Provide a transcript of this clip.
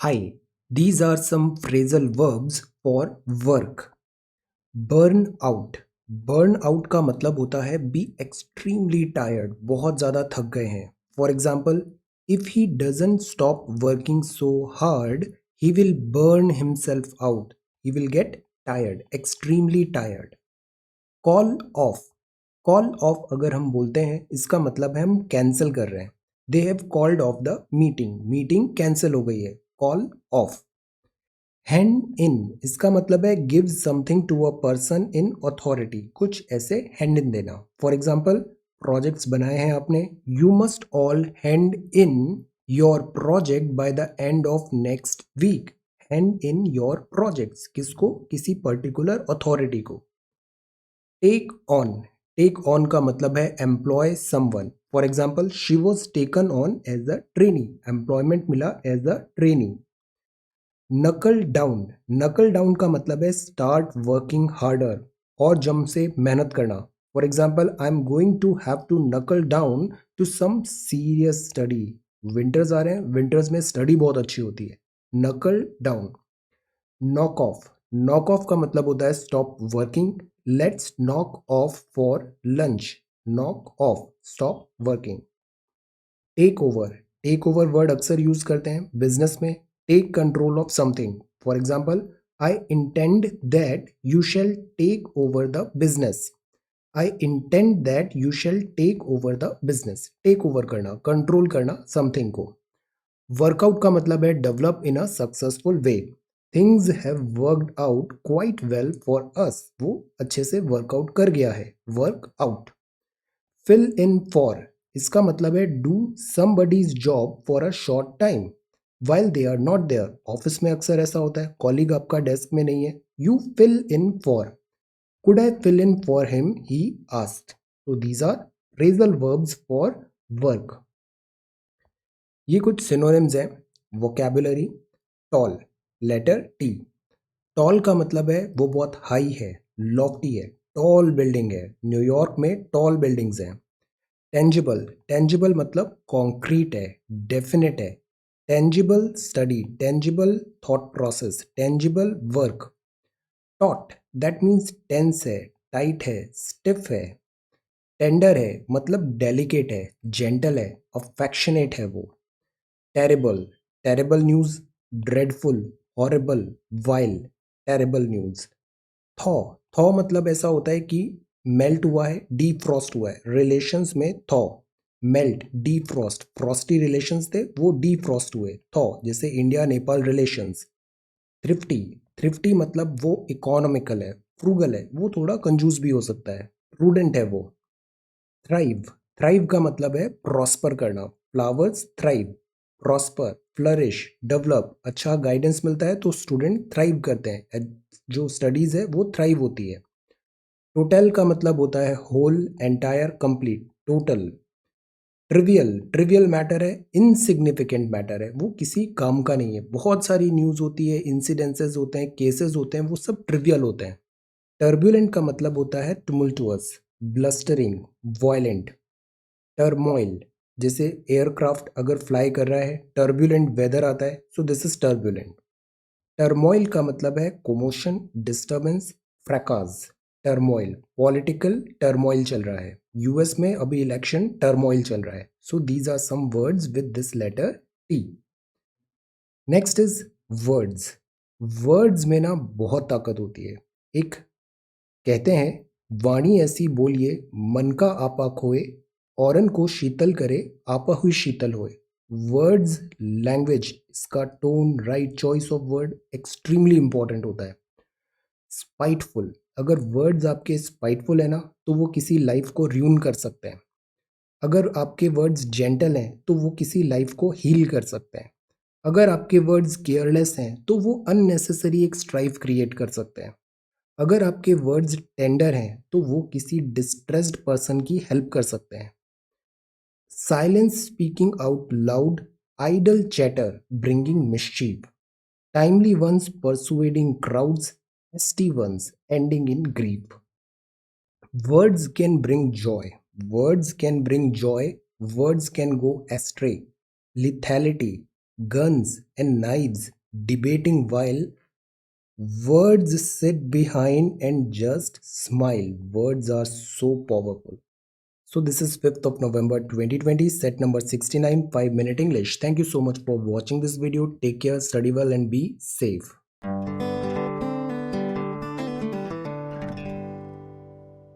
Hi, these are some phrasal verbs for work. Burn out. Burn out का मतलब होता है be extremely tired. बहुत ज़्यादा थक गए हैं. For example, if he doesn't stop working so hard, he will burn himself out. He will get tired, extremely tired. Call off. Call off अगर हम बोलते हैं इसका मतलब है हम कैंसिल कर रहे हैं. They have called off the meeting. Meeting cancel हो गई है. Call off. हैंड इन इसका मतलब है give something to a person in authority. कुछ ऐसे हैंड इन देना. फॉर एग्जाम्पल, प्रोजेक्ट्स बनाए हैं आपने. You must all hand in your project by the end of next week. Hand in your projects किसको? किसी पर्टिकुलर अथॉरिटी को. Take on. Take on का मतलब है employ someone. For example, she was taken on as a trainee. Employment मिला as a trainee. Knuckle down. Knuckle down का मतलब है स्टार्ट वर्किंग हार्डर और जम से मेहनत करना. For example, I am going to have to knuckle down to some serious study. Winters आ रहे हैं, विंटर्स में स्टडी बहुत अच्छी होती है. Knuckle down. Knock off. Knock off का मतलब होता है stop working. Let's knock off for lunch. Knock off, stop working. Take over. Take over word अक्सर यूज करते हैं बिजनेस में. Take control of something. For example, I intend that you shall take over the business. I intend that you shall take over the business. Take over करना, control करना something को. Work out का मतलब है develop in a successful way. Things have worked out quite well for us. वो अच्छे से workout कर गया है. वर्कआउट. फिल इन फॉर इसका मतलब है do somebody's job for a short time while they are not there. Office में अक्सर ऐसा होता है, कॉलीग आपका डेस्क में नहीं है. You fill in for. Could I fill in for him, he asked. तो these are phrasal verbs for work. ये कुछ सिनोनिम्स हैं. Vocabulary. Tall. Letter T. Tall का मतलब है वो बहुत हाई है, लॉफ्टी है, टॉल बिल्डिंग है. न्यूयॉर्क में टॉल बिल्डिंग्स हैं. टेंजिबल. टेंजिबल मतलब कॉन्क्रीट है, डेफिनेट है. Tangible study, tangible thought process, tangible work. Taut that means tense है, टाइट है, स्टिफ है. टेंडर है मतलब डेलिकेट है, जेंटल है, अफेक्शनेट है वो. Terrible. Terrible news. Dreadful, horrible, while. Terrible news. Thaw. Thaw मतलब ऐसा होता है कि मेल्ट हुआ है, डीफ्रॉस्ट हुआ है. रिलेशंस में thaw. Melt, defrost. Frosty relations थे, वो डीफ्रॉस्ट हुए. थॉ जैसे India Nepal relations. Thrifty. Thrifty मतलब वो इकोनॉमिकल है, फ्रूगल है, वो थोड़ा कंजूस भी हो सकता है. प्रूडेंट है वो. थ्राइव. थ्राइव का मतलब है प्रॉस्पर करना. Flowers thrive. Prosper, flourish, develop. अच्छा गाइडेंस मिलता है तो स्टूडेंट थ्राइव करते हैं. जो स्टडीज है वो थ्राइव होती है. टोटल का मतलब होता है whole, entire, complete. Total. Trivial. Trivial matter है, इनसिग्निफिकेंट मैटर है, वो किसी काम का नहीं है. बहुत सारी न्यूज़ होती है, इंसिडेंसेस होते हैं, केसेस होते हैं, वो सब ट्रिवियल होते हैं. टर्बुलेंट का मतलब होता है टुमुल्टुअस, ब्लस्टरिंग, वॉयलेंट. टर्मोइल. जैसे एयरक्राफ्ट अगर फ्लाई कर रहा है, टर्बुलेंट वेदर आता है, so this is turbulent. Turmoil का मतलब है कोमोशन, डिस्टर्बेंस, फ्रैकाज. टर्मोइल, पॉलिटिकल टर्मोइल चल रहा है. यूएस में अभी इलेक्शन टर्मोइल चल रहा है. So these are some words with this letter T. Next is words. Words में ना बहुत ताकत होती है. एक कहते हैं, वाणी ऐसी बोलिए मन का आपा खोए, औरन को शीतल करे आपा हुई शीतल होए. वर्ड्स, लैंग्वेज, इसका tone, right choice of word extremely important होता है. स्पाइटफुल. अगर वर्ड्स आपके स्पाइटफुल है ना, तो वो किसी लाइफ को र्यून कर सकते हैं. अगर आपके वर्ड्स जेंटल हैं तो वो किसी लाइफ को हील कर सकते हैं. अगर आपके वर्ड्स केयरलेस हैं तो वो अननेसेसरी एक स्ट्राइफ क्रिएट कर सकते हैं. अगर आपके वर्ड्स टेंडर हैं तो वो किसी डिस्ट्रेस्ड पर्सन की हेल्प कर सकते हैं. Silence, speaking out loud, idle chatter bringing mischief. Timely ones persuading crowds, hasty ones ending in grief. Words can bring joy. Words can bring joy. Words can go astray. Lethality. guns and knives, debating while words sit behind and just smile. Words are so powerful. So this is 5th of November 2020, set number 69, 5-minute English. Thank you so much for watching this video. Take care, study well and be safe.